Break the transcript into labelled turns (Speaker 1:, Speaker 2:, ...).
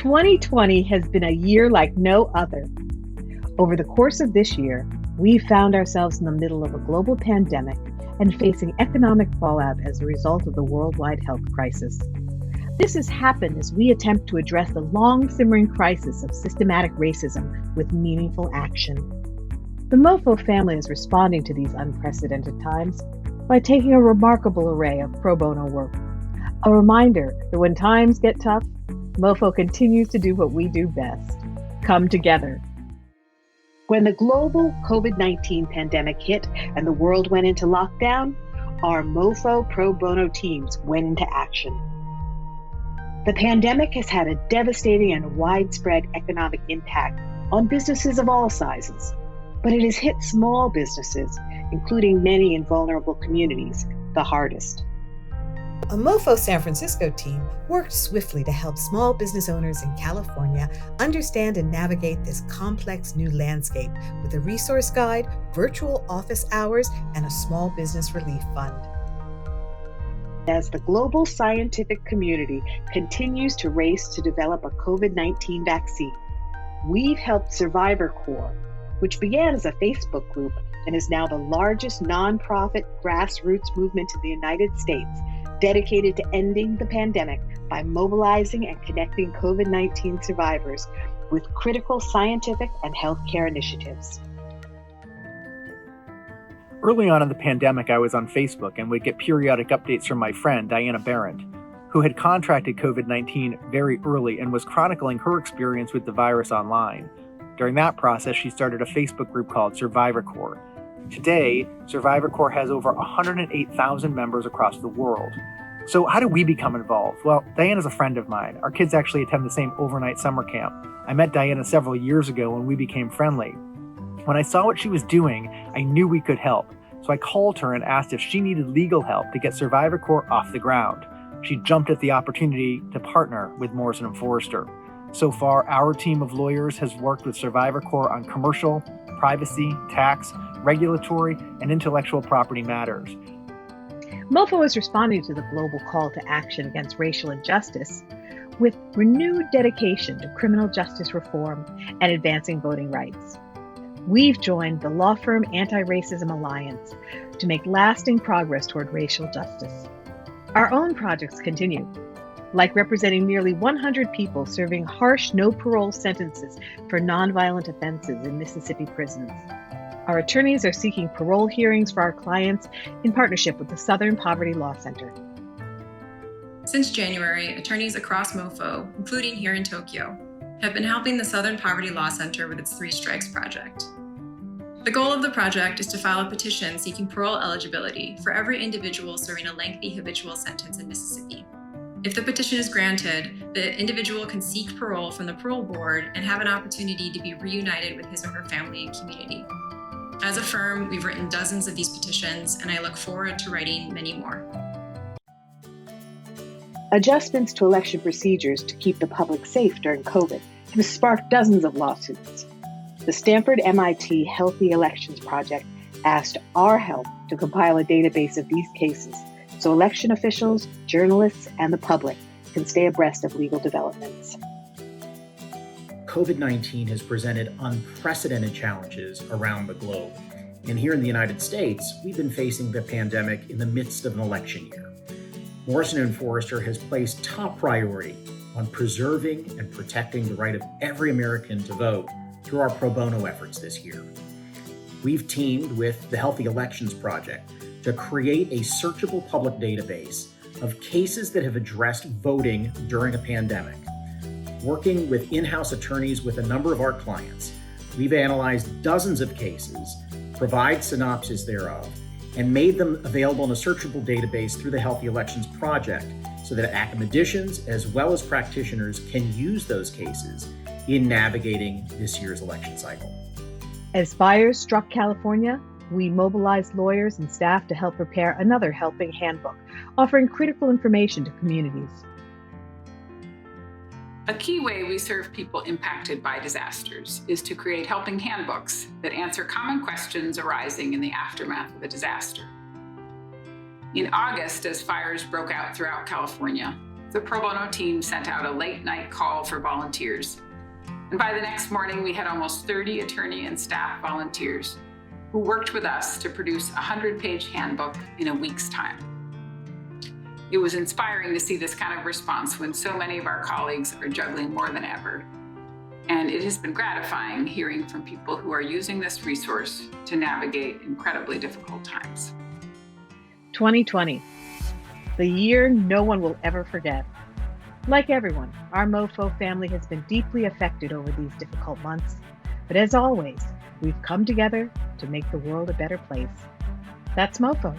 Speaker 1: 2020 has been a year like no other. Over the course of this year, we found ourselves in the middle of a global pandemic and facing economic fallout as a result of the worldwide health crisis. This has happened as we attempt to address the long-simmering crisis of systematic racism with meaningful action. The MoFo family is responding to these unprecedented times by taking a remarkable array of pro bono work. A reminder that when times get tough, MoFo continues to do what we do best: come together. When the global COVID-19 pandemic hit and the world went into lockdown, our MoFo pro bono teams went into action. The pandemic has had a devastating and widespread economic impact on businesses of all sizes, but it has hit small businesses, including many in vulnerable communities, the hardest.
Speaker 2: A MoFo San Francisco team worked swiftly to help small business owners in California understand and navigate this complex new landscape with a resource guide, virtual office hours, and a small business relief fund.
Speaker 1: As the global scientific community continues to race to develop a COVID-19 vaccine, we've helped Survivor Corps, which began as a Facebook group and is now the largest nonprofit grassroots movement in the United States, dedicated to ending the pandemic by mobilizing and connecting COVID-19 survivors with critical scientific and healthcare initiatives.
Speaker 3: Early on in the pandemic, I was on Facebook and would get periodic updates from my friend, Diana Barrett, who had contracted COVID-19 very early and was chronicling her experience with the virus online. During that process, she started a Facebook group called Survivor Corps. Today, Survivor Corps has over 108,000 members across the world. So how do we become involved? Well, Diana's a friend of mine. Our kids actually attend the same overnight summer camp. I met Diana several years ago when we became friendly. When I saw what she was doing, I knew we could help. So I called her and asked if she needed legal help to get Survivor Corps off the ground. She jumped at the opportunity to partner with Morrison Foerster. So far, our team of lawyers has worked with Survivor Corps on commercial, privacy, tax, regulatory, and intellectual property matters.
Speaker 1: MoFo is responding to the global call to action against racial injustice with renewed dedication to criminal justice reform and advancing voting rights. We've joined the law firm Antiracism Alliance to make lasting progress toward racial justice. Our own projects continue, like representing nearly 100 people serving harsh no-parole sentences for nonviolent offenses in Mississippi prisons. Our attorneys are seeking parole hearings for our clients in partnership with the Southern Poverty Law Center.
Speaker 4: Since January, attorneys across MoFo, including here in Tokyo, have been helping the Southern Poverty Law Center with its 3 Strikes project. The goal of the project is to file a petition seeking parole eligibility for every individual serving a lengthy habitual sentence in Mississippi. If the petition is granted, the individual can seek parole from the parole board and have an opportunity to be reunited with his or her family and community. As a firm, we've written dozens of these petitions, and I look forward to writing many more.
Speaker 1: Adjustments to election procedures to keep the public safe during COVID have sparked dozens of lawsuits. The Stanford MIT Healthy Elections Project asked our help to compile a database of these cases so election officials, journalists, and the public can stay abreast of legal developments.
Speaker 5: COVID-19 has presented unprecedented challenges around the globe. And here in the United States, we've been facing the pandemic in the midst of an election year. Morrison Foerster has placed top priority on preserving and protecting the right of every American to vote through our pro bono efforts this year. We've teamed with the Healthy Elections Project to create a searchable public database of cases that have addressed voting during a pandemic. Working with in-house attorneys with a number of our clients, we've analyzed dozens of cases, provide synopses thereof, and made them available in a searchable database through the Healthy Elections Project so that academicians as well as practitioners can use those cases in navigating this year's election cycle.
Speaker 1: As fires struck California, we mobilized lawyers and staff to help prepare another helping handbook, offering critical information to communities.
Speaker 6: A key way we serve people impacted by disasters is to create helping handbooks that answer common questions arising in the aftermath of a disaster. In August, as fires broke out throughout California, the pro bono team sent out a late night call for volunteers. And by the next morning, we had almost 30 attorney and staff volunteers who worked with us to produce a 100-page handbook in a week's time. It was inspiring to see this kind of response when so many of our colleagues are juggling more than ever. And it has been gratifying hearing from people who are using this resource to navigate incredibly difficult times.
Speaker 1: 2020, the year no one will ever forget. Like everyone, our MoFo family has been deeply affected over these difficult months. But as always, we've come together to make the world a better place. That's MoFo.